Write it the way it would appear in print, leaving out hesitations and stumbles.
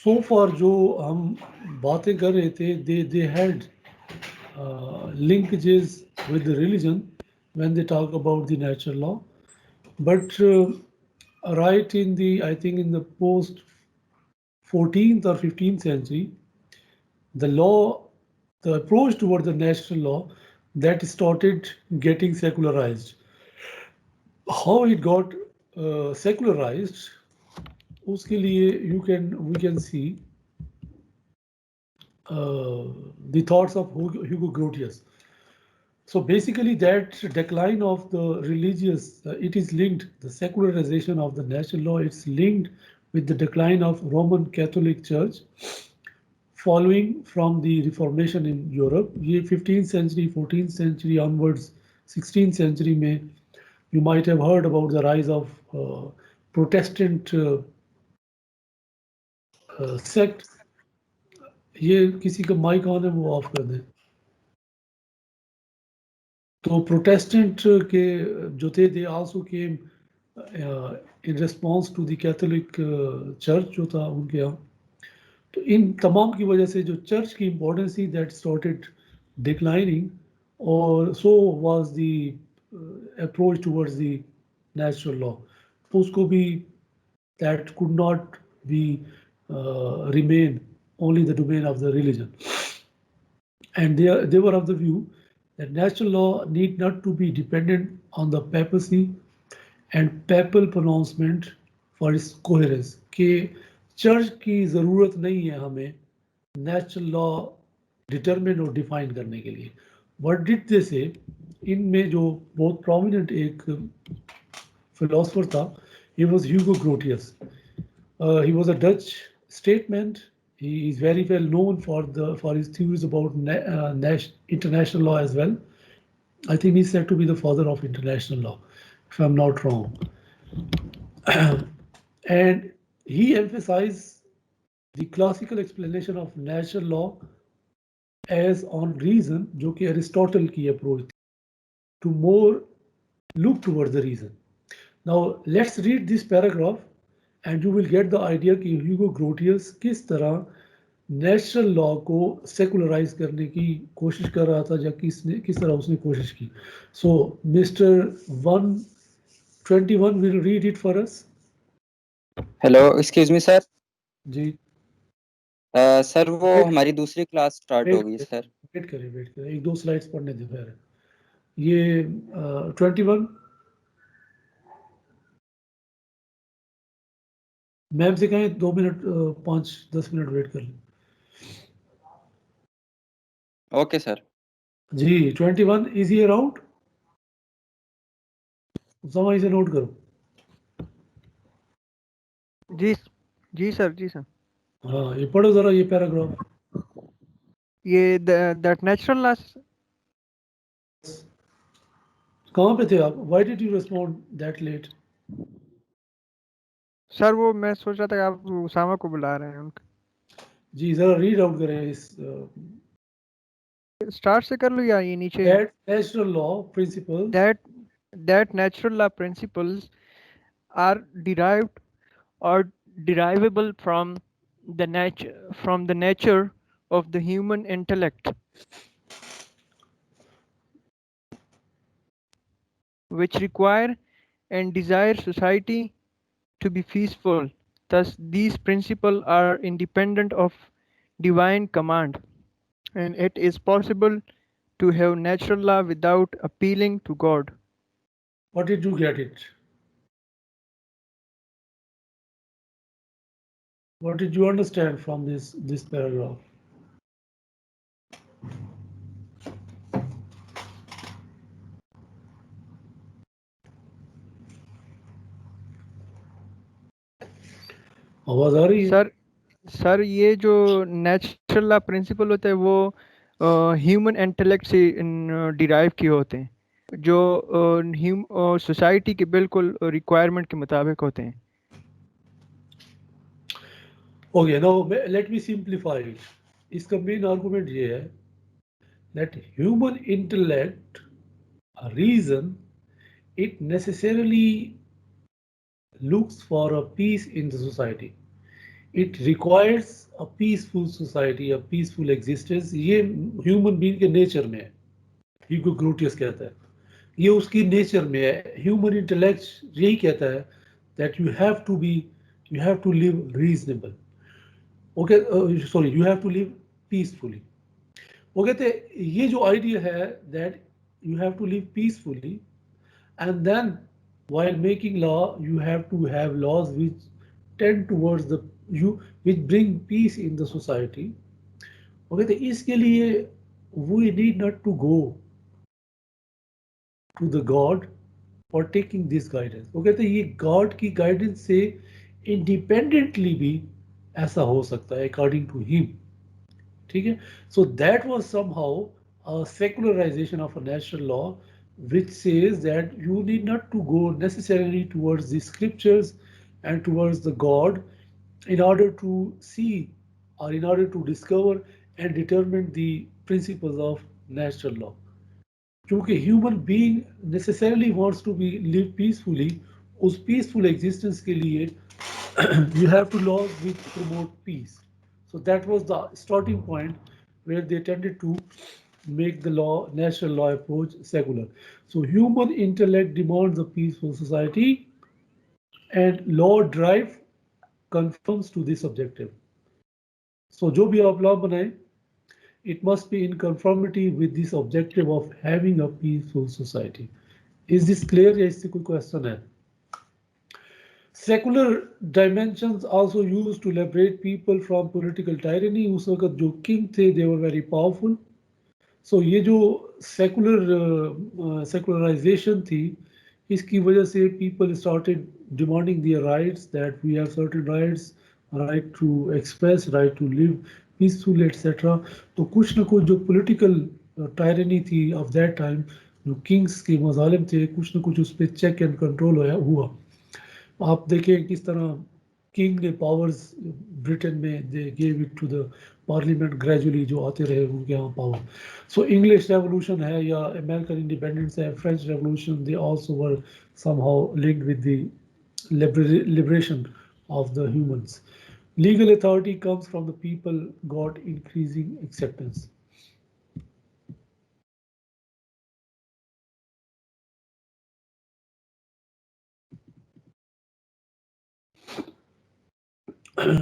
So far जो हम बातें कर रहे थे, they had linkages with the religion when they talk about the natural law. But right in the, I think in the post 14th or 15th century, the law, the approach toward the natural law, that started getting secularized. How it got secularized, उसके लिए we can see uh, the thoughts of Hugo Grotius. So basically, that decline of the religious, it is linked, the secularization of the natural law, it's linked with the decline of Roman Catholic Church following from the Reformation in Europe. ये 15th century, 14th century onwards, 16th century में, you might have heard about the rise of Protestant sect. ये किसी का mic on है वो of कर दें. तो प्रोटेस्टेंट के जो थे, they also came in response to the Catholic church जो था उनके यहाँ. तो इन तमाम की वजह से जो चर्च की इम्पोर्टेंस थी, दैट स्टार्टेड डिक्लाइनिंग, और so was the approach towards the natural law. तो उसको भी, that could not be remain only the domain of the religion. And they were of the view that natural law need not to be dependent on the papacy and papal pronouncement for its coherence. कि church की ज़रूरत नहीं है हमें natural law determine और define करने के लिए. व्हाट डिड दे से, इनमें जो बहुत प्रोमिनेंट एक फिलोसफर था, he was Hugo Grotius. He was a Dutch statesman. He is very well known for his theories about international law as well. I think he's said to be the father of international law, if I'm not wrong. And he emphasized the classical explanation of natural law as on reason, जो कि Aristotle की approach थी, to more look towards the reason. Now let's read this paragraph and you will get the idea कि ह्यूगो Grotius किस तरह natural law को सेकुलराइज करने की कोशिश कर रहा था, या किस तरह उसने कोशिश की. So mister 121 will read it for us. Hello, excuse me sir. जी. सर वो वेट हमारी दूसरी क्लास स्टार्ट वेट होगी सर. वेट करें, एक दो स्लाइड्स पढ़ने दे पहले. ये 21 मैम से कहें 2 मिनट, 5-10 मिनट वेट कर लें. Okay sir. जी. 21 इज ही अराउंड? समय से नोट करो. जी जी सर, जी सर. हाँ, ये पढ़ो जरा ये पैराग्राफ. ये दैट नेचुरल लॉ. कहाँ पे थे आप? Why did you respond that late? Sir वो मैं सोच रहा था कि आप उसामा को बुला रहे हैं उनका. जी, जरा रीड आउट करें इस. स्टार्ट से कर लो या ये नीचे. That natural law principal that natural law principles are derived or derivable from the nature of the human intellect, which require and desire society to be peaceful. Thus these principles are independent of divine command, and it is possible to have natural law without appealing to God. What did you get it? What did you understand from this paragraph? आवाज आ रही है? Sir ये जो natural law principal होते हैं वो human intellect से derive किए होते हैं, जो सोसाइटी के बिल्कुल रिक्वायरमेंट के मुताबिक होते हैं. Okay, now let me simplify it. इसका मेन आर्गुमेंट ये है that human intellect, reason, it necessarily looks for a peace in the society. it requires a peaceful society, a peaceful existence. ये ह्यूमन बीइंग के nature में है, ह्यूगो Grotius कहता है, ये उसकी नेचर में है. ह्यूमन इंटेलेक्ट यही कहता है that you have to live reasonable. Okay, sorry, you have to live peacefully. वो कहते हैं ये जो आइडिया है that you have to live peacefully, and then while making law you have to have laws which tend towards the you which bring peace in the society. Okay, तो इसके लिए we need not to go to the God for taking this guidance. वो कहते हैं ये God की guidance से independently भी ऐसा हो सकता है अकॉर्डिंग टू हिम. ठीक है. So that was somehow a secularization of a natural law which says that you need not to go necessarily towards the scriptures and towards the God in order to see or in order to discover and determine the principles of natural law. क्योंकि human being necessarily wants to be live peacefully, उस peaceful existence के लिए you have to laws which promote peace. So that was the starting point where they tended to make the law, natural law approach secular. So human intellect demands a peaceful society and law drive conforms to this objective. So जो भी आप law बनाए, it must be in conformity with this objective of having a peaceful society. Is this clear? या इससे कोई question है? Secular dimensions also used to liberate people from political tyranny. उस वक्त जो king थे, they were very powerful. So ये जो secularization थी, इसकी वजह से people started demanding their rights, that we have certain rights, right to express, right to live peacefully, etc. तो कुछ ना कुछ जो political tyranny थी of that time, जो kings के मजालिम थे, कुछ ना कुछ उस पर check and control हुआ. आप देखें किस तरह किंग ने पावर्स ब्रिटेन में they gave it to the parliament, gradually जो आते रहे उनके यहाँ पावर. सो इंग्लिश रेवोल्यूशन है या अमेरिकन इंडिपेंडेंस है, French revolution, they also were somehow linked with the liberation of the humans. Legal authority comes from the people, got increasing acceptance.